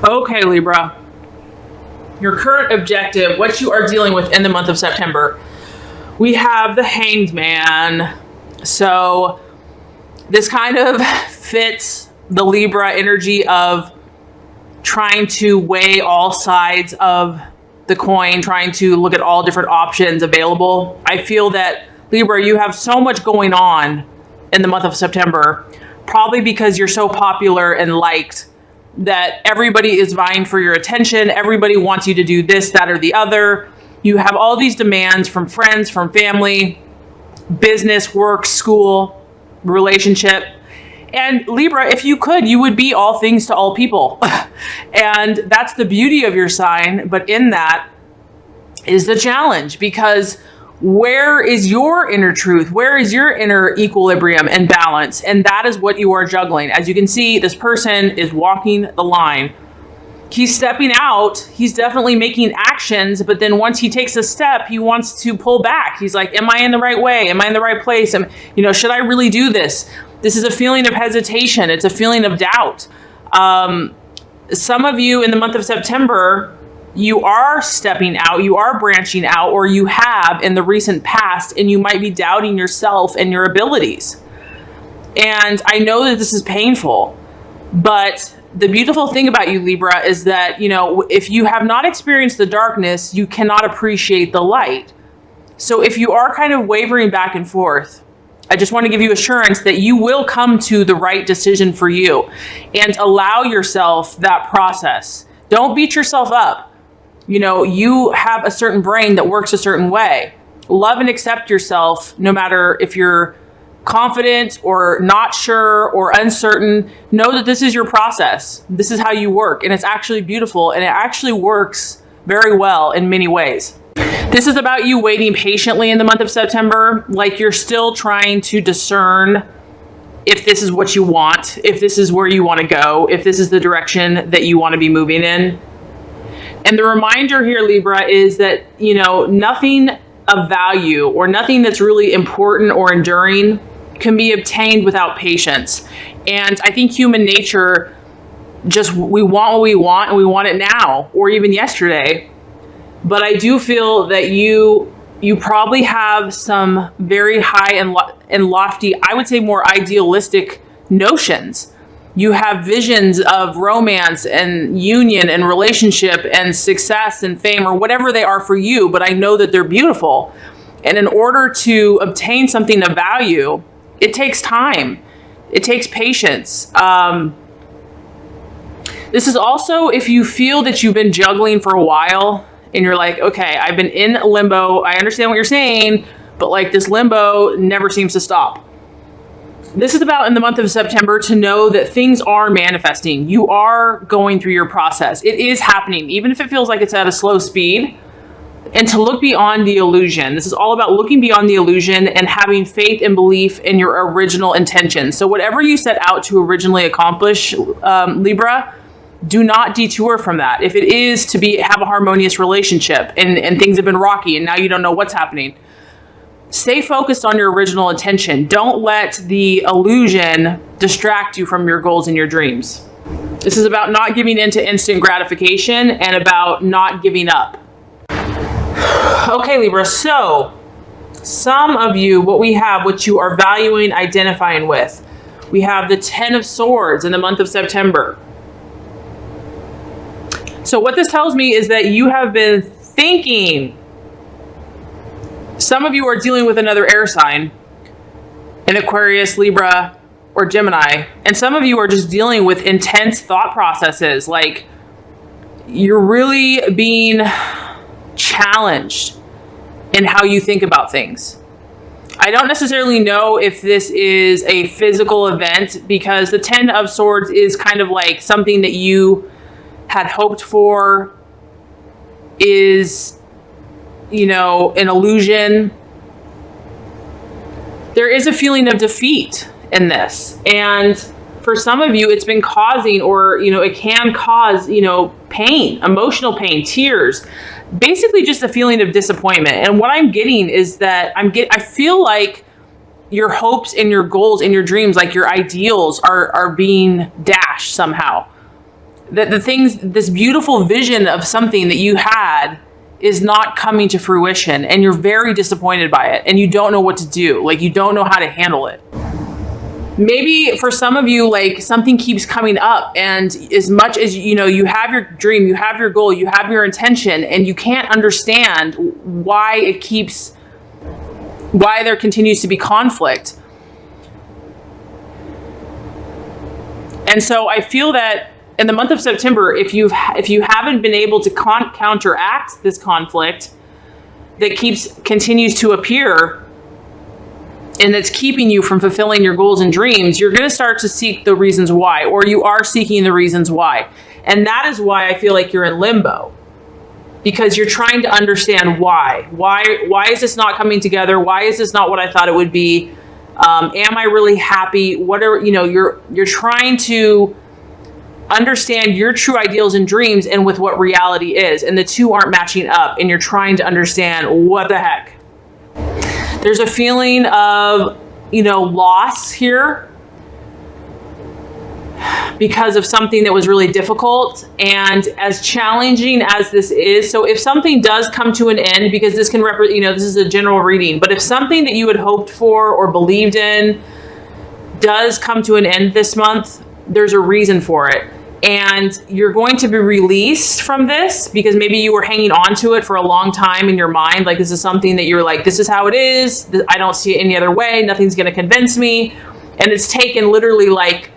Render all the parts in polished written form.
Okay, Libra. Your current objective, what you are dealing with in the month of September. We have the Hanged Man. So this kind of fits the Libra energy of trying to weigh all sides of the coin, trying to look at all different options available. I feel that, Libra, you have so much going on in the month of September, probably because you're so popular and liked that everybody is vying for your attention. Everybody wants you to do this, that, or the other. You have all these demands from friends, from family, business, work, school, relationship. And Libra, if you could, you would be all things to all people. And that's the beauty of your sign. But in that is the challenge, because where is your inner truth? Where is your inner equilibrium and balance? And that is what you are juggling. As you can see, this person is walking the line. He's stepping out. He's definitely making actions. But then once he takes a step, he wants to pull back. He's like, am I in the right way? Am I in the right place? Should I really do this? This is a feeling of hesitation. It's a feeling of doubt. Some of you in the month of September, you are stepping out, you are branching out, or you have in the recent past, and you might be doubting yourself and your abilities. And I know that this is painful, but the beautiful thing about you, Libra, is that, if you have not experienced the darkness, you cannot appreciate the light. So if you are kind of wavering back and forth, I just want to give you assurance that you will come to the right decision for you, and allow yourself that process. Don't beat yourself up. You have a certain brain that works a certain way. Love and accept yourself, no matter if you're confident or not sure or uncertain. Know that this is your process. This is how you work, and it's actually beautiful, and it actually works very well in many ways. This is about you waiting patiently in the month of September, like you're still trying to discern if this is what you want, if this is where you want to go, if this is the direction that you want to be moving in. And the reminder here, Libra, is that, nothing of value or nothing that's really important or enduring can be obtained without patience. And I think human nature, we want what we want, and we want it now, or even yesterday. But I do feel that you probably have some very high and lofty, I would say more idealistic notions. You have visions of romance and union and relationship and success and fame, or whatever they are for you, but I know that they're beautiful. And in order to obtain something of value, it takes time. It takes patience. This is also if you feel that you've been juggling for a while and you're like, okay, I've been in limbo. I understand what you're saying, but this limbo never seems to stop. This is about in the month of September to know that things are manifesting. You are going through your process. It is happening, even if it feels like it's at a slow speed. And to look beyond the illusion. This is all about looking beyond the illusion and having faith and belief in your original intention. So whatever you set out to originally accomplish, Libra, do not detour from that. If it is to have a harmonious relationship and things have been rocky and now you don't know what's happening, stay focused on your original intention. Don't let the illusion distract you from your goals and your dreams. This is about not giving in to instant gratification and about not giving up. Okay, Libra, so some of you, what you are valuing, identifying with. We have the 10 of Swords in the month of September. So what this tells me is that you have been thinking. Some of you are dealing with another air sign, an Aquarius, Libra, or Gemini. And some of you are just dealing with intense thought processes. Like you're really being challenged in how you think about things. I don't necessarily know if this is a physical event, because the 10 of Swords is kind of like something that you had hoped for, is an illusion. There is a feeling of defeat in this. And for some of you, it's been causing, or, it can cause, pain, emotional pain, tears, basically just a feeling of disappointment. And what I'm getting is that I feel like your hopes and your goals and your dreams, like your ideals are being dashed somehow. that this beautiful vision of something that you had is not coming to fruition, and you're very disappointed by it, and you don't know what to do. Like, you don't know how to handle it. Maybe for some of you, like, something keeps coming up, and as much as, you know, you have your dream, you have your goal, you have your intention, and you can't understand why there continues to be conflict. And so I feel that in the month of September, if you haven't been able to counteract this conflict that continues to appear, and that's keeping you from fulfilling your goals and dreams, you're going to start to seek the reasons why, or you are seeking the reasons why. And that is why I feel like you're in limbo, because you're trying to understand why. Why is this not coming together? Why is this not what I thought it would be? Am I really happy? You're trying to understand your true ideals and dreams and with what reality is, and the two aren't matching up, and you're trying to understand what the heck. There's a feeling of, loss here because of something that was really difficult, and as challenging as this is. So if something does come to an end, because this can represent, this is a general reading, but if something that you had hoped for or believed in does come to an end this month, there's a reason for it. And you're going to be released from this, because maybe you were hanging on to it for a long time in your mind. Like, this is something that you're like, this is how it is. I don't see it any other way. Nothing's going to convince me. And it's taken literally like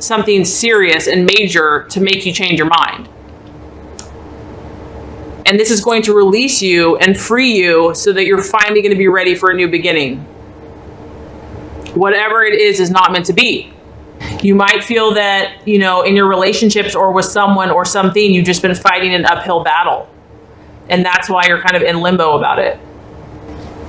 something serious and major to make you change your mind. And this is going to release you and free you so that you're finally going to be ready for a new beginning. Whatever it is not meant to be. You might feel that, in your relationships or with someone or something, you've just been fighting an uphill battle. And that's why you're kind of in limbo about it.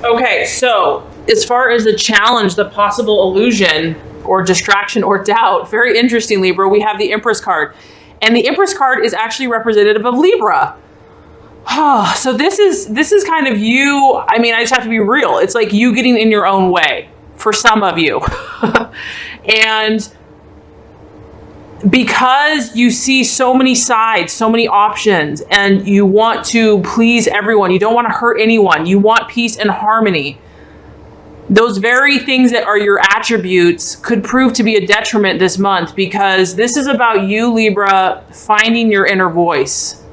Okay, so as far as the challenge, the possible illusion or distraction or doubt, very interesting, Libra, we have the Empress card. And the Empress card is actually representative of Libra. So this is kind of you. I mean, I just have to be real. It's like you getting in your own way for some of you. And because you see so many sides, so many options, and you want to please everyone, you don't want to hurt anyone, you want peace and harmony, those very things that are your attributes could prove to be a detriment this month, because this is about you, Libra, finding your inner voice.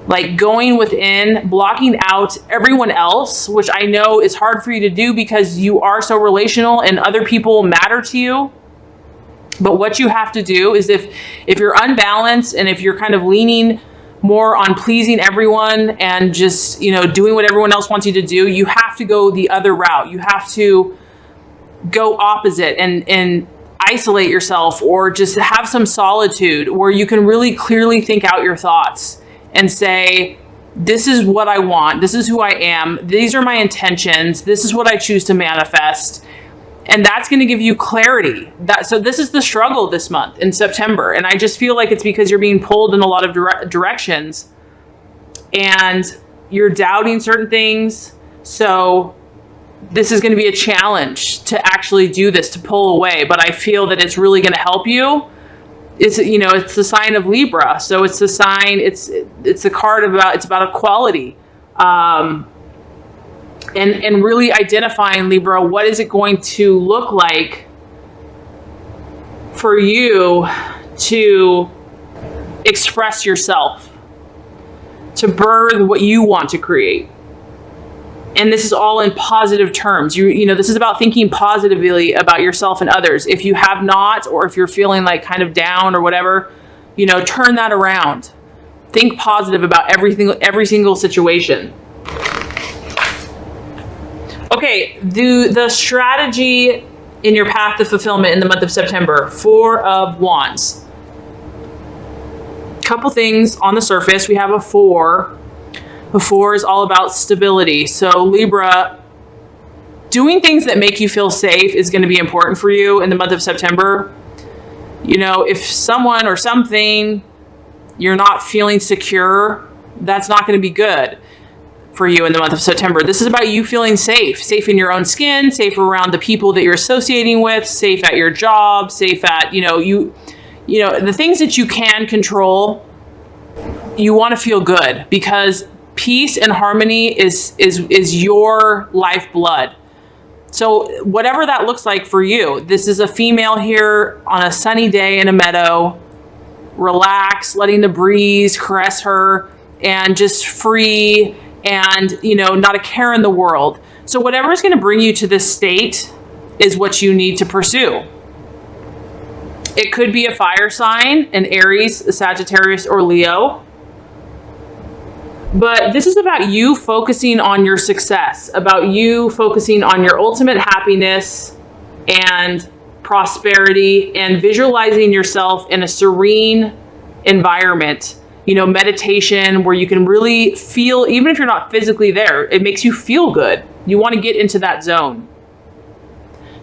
Like going within, blocking out everyone else, which I know is hard for you to do because you are so relational and other people matter to you. But what you have to do is if you're unbalanced and if you're kind of leaning more on pleasing everyone and just, doing what everyone else wants you to do, you have to go the other route. You have to go opposite and isolate yourself, or just have some solitude where you can really clearly think out your thoughts and say, this is what I want. This is who I am. These are my intentions. This is what I choose to manifest. And that's going to give you clarity. So this is the struggle this month in September. And I just feel like it's because you're being pulled in a lot of directions and you're doubting certain things. So this is going to be a challenge to actually do this, to pull away. But I feel that it's really going to help you. It's the sign of Libra. So it's the sign, it's a card it's about equality. And really identifying, Libra, what is it going to look like for you to express yourself, to birth what you want to create. And this is all in positive terms. This is about thinking positively about yourself and others. If you have not, or if you're feeling like kind of down or whatever, turn that around. Think positive about every single situation. Okay, the strategy in your path to fulfillment in the month of September, 4 of Wands. Couple things on the surface. We have a 4. The 4 is all about stability. So Libra, doing things that make you feel safe is going to be important for you in the month of September. If someone or something you're not feeling secure, that's not going to be good for you in the month of September. This is about you feeling safe in your own skin, safe around the people that you're associating with, safe at your job, safe at, you you know, the things that you can control, you want to feel good, because peace and harmony is your lifeblood. So whatever that looks like for you, this is a female here on a sunny day in a meadow, relax, letting the breeze caress her, and just free, and, you know, not a care in the world. So whatever is going to bring you to this state is what you need to pursue. It could be a fire sign, an Aries, a Sagittarius, or Leo. But this is about you focusing on your success, about you focusing on your ultimate happiness and prosperity, and visualizing yourself in a serene environment. You know, meditation where you can really feel, even if you're not physically there, it makes you feel good. You want to get into that zone.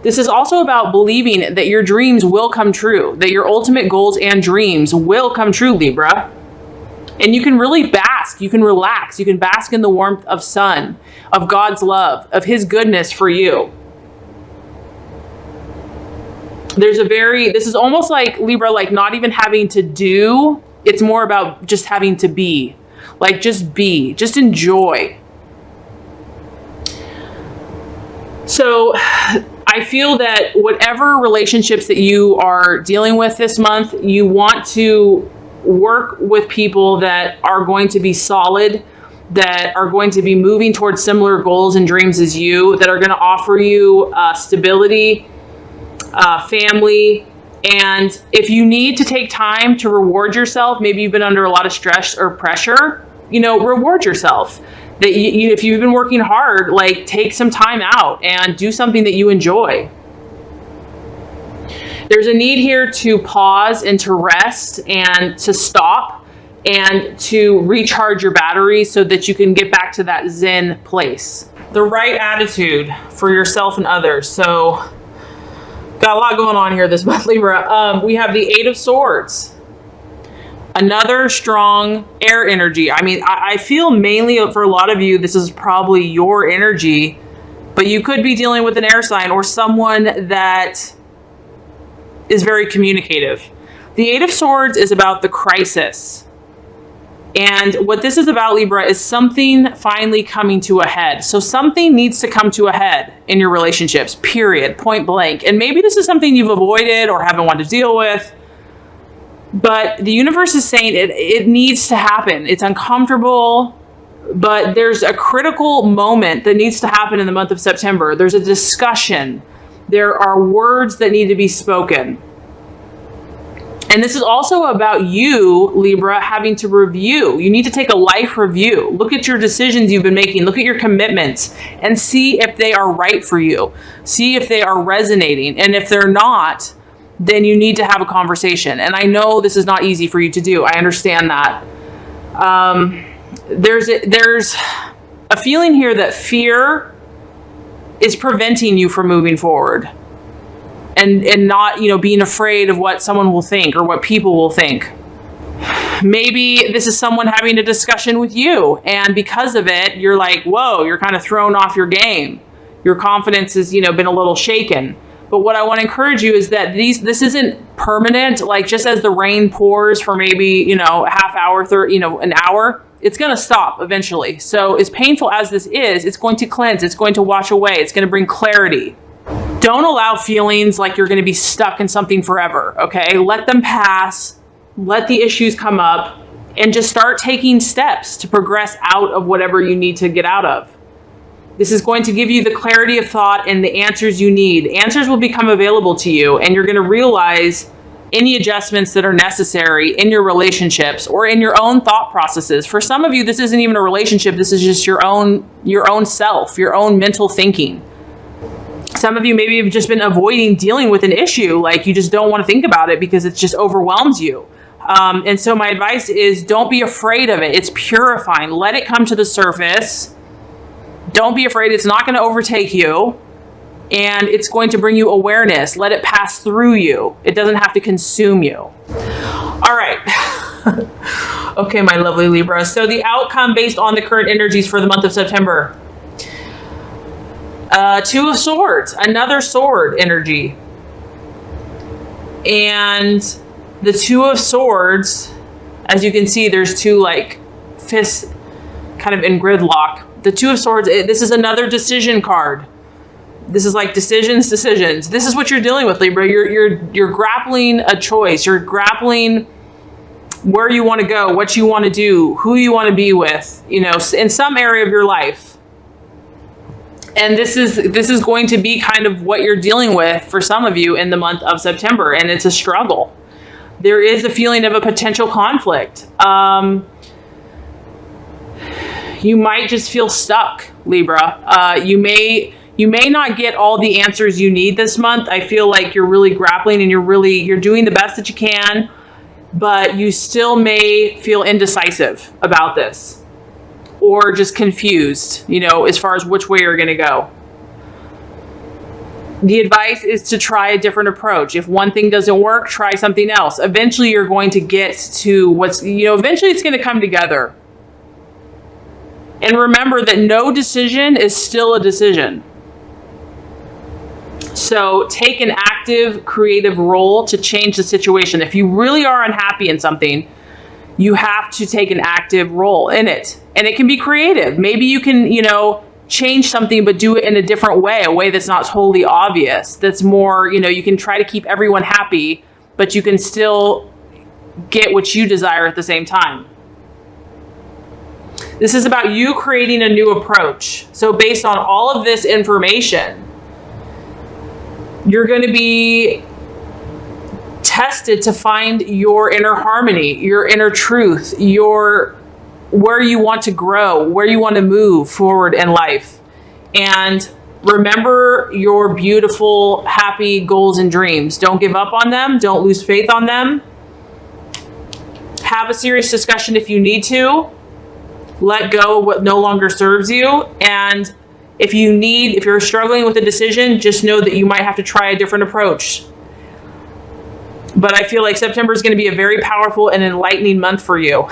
This is also about believing that your dreams will come true, that your ultimate goals and dreams will come true, Libra. And you can really bask, you can relax, you can bask in the warmth of sun, of God's love, of his goodness for you. This is almost like, Libra, like not even having to do, it's more about just having to be. Like, just be, just enjoy. So I feel that whatever relationships that you are dealing with this month, you want to work with people that are going to be solid, that are going to be moving towards similar goals and dreams as you, that are going to offer you stability, family. And if you need to take time to reward yourself, maybe you've been under a lot of stress or pressure, you know, reward yourself. That if you've been working hard, like, take some time out and do something that you enjoy. There's a need here to pause and to rest and to stop and to recharge your batteries so that you can get back to that Zen place. The right attitude for yourself and others. So, got a lot going on here this month, Libra. We have the Eight of Swords. Another strong air energy. I mean, I feel mainly for a lot of you, this is probably your energy, but you could be dealing with an air sign or someone that is very communicative. The Eight of Swords is about the crisis. And what this is about, Libra, is something finally coming to a head. So something needs to come to a head in your relationships, period, point blank. And maybe this is something you've avoided or haven't wanted to deal with. But the universe is saying it needs to happen. It's uncomfortable, but there's a critical moment that needs to happen in the month of September. There's a discussion. There are words that need to be spoken. And this is also about you, Libra, having to review. You need to take a life review. Look at your decisions you've been making. Look at your commitments and see if they are right for you. See if they are resonating. And if they're not, then you need to have a conversation. And I know this is not easy for you to do. I understand that. There's a feeling here that fear is preventing you from moving forward. And not, you know, being afraid of what someone will think or what people will think. Maybe this is someone having a discussion with you, and because of it, you're like, whoa, you're kind of thrown off your game. Your confidence has, you know, been a little shaken. But what I want to encourage you is that this isn't permanent. Like, just as the rain pours for maybe, you know, a half hour, an hour, it's going to stop eventually. So as painful as this is, it's going to cleanse. It's going to wash away. It's going to bring clarity. Don't allow feelings like you're going to be stuck in something forever, okay? Let them pass, let the issues come up, and just start taking steps to progress out of whatever you need to get out of. This is going to give you the clarity of thought and the answers you need. Answers will become available to you, and you're going to realize any adjustments that are necessary in your relationships or in your own thought processes. For some of you, this isn't even a relationship. This is just your own self, your own mental thinking. Some of you maybe have just been avoiding dealing with an issue, like you just don't want to think about it because it just overwhelms you. And so my advice is, don't be afraid of it. It's purifying. Let it come to the surface. Don't be afraid. It's not going to overtake you, and it's going to bring you awareness. Let it pass through you. It doesn't have to consume you. All right. Okay, my lovely Libra. So the outcome based on the current energies for the month of September. Two of Swords, another sword energy. And the Two of Swords, as you can see, there's two like fists kind of in gridlock. The Two of Swords, this is another decision card. This is like decisions. This is what you're dealing with, Libra. You're grappling a choice. You're grappling where you want to go, what you want to do, who you want to be with, you know, in some area of your life. And this is going to be kind of what you're dealing with for some of you in the month of September, and it's a struggle. There is a feeling of a potential conflict. You might just feel stuck, Libra. You may not get all the answers you need this month. I feel like you're really grappling and you're doing the best that you can, but you still may feel indecisive about this or just confused, you know, as far as which way you're going to go. The advice is to try a different approach. If one thing doesn't work, try something else. Eventually you're going to get to eventually it's going to come together. And remember that no decision is still a decision. So take an active, creative role to change the situation. If you really are unhappy in something, you have to take an active role in it. And it can be creative. Maybe you can, change something, but do it in a different way, a way that's not totally obvious. That's more, you can try to keep everyone happy, but you can still get what you desire at the same time. This is about you creating a new approach. So based on all of this information, you're going to be tested to find your inner harmony, your inner truth, where you want to grow, where you want to move forward in life. And remember your beautiful, happy goals and dreams. Don't give up on them. Don't lose faith on them. Have a serious discussion if you need to. Let go of what no longer serves you. And if you're struggling with a decision, just know that you might have to try a different approach. But I feel like September is going to be a very powerful and enlightening month for you.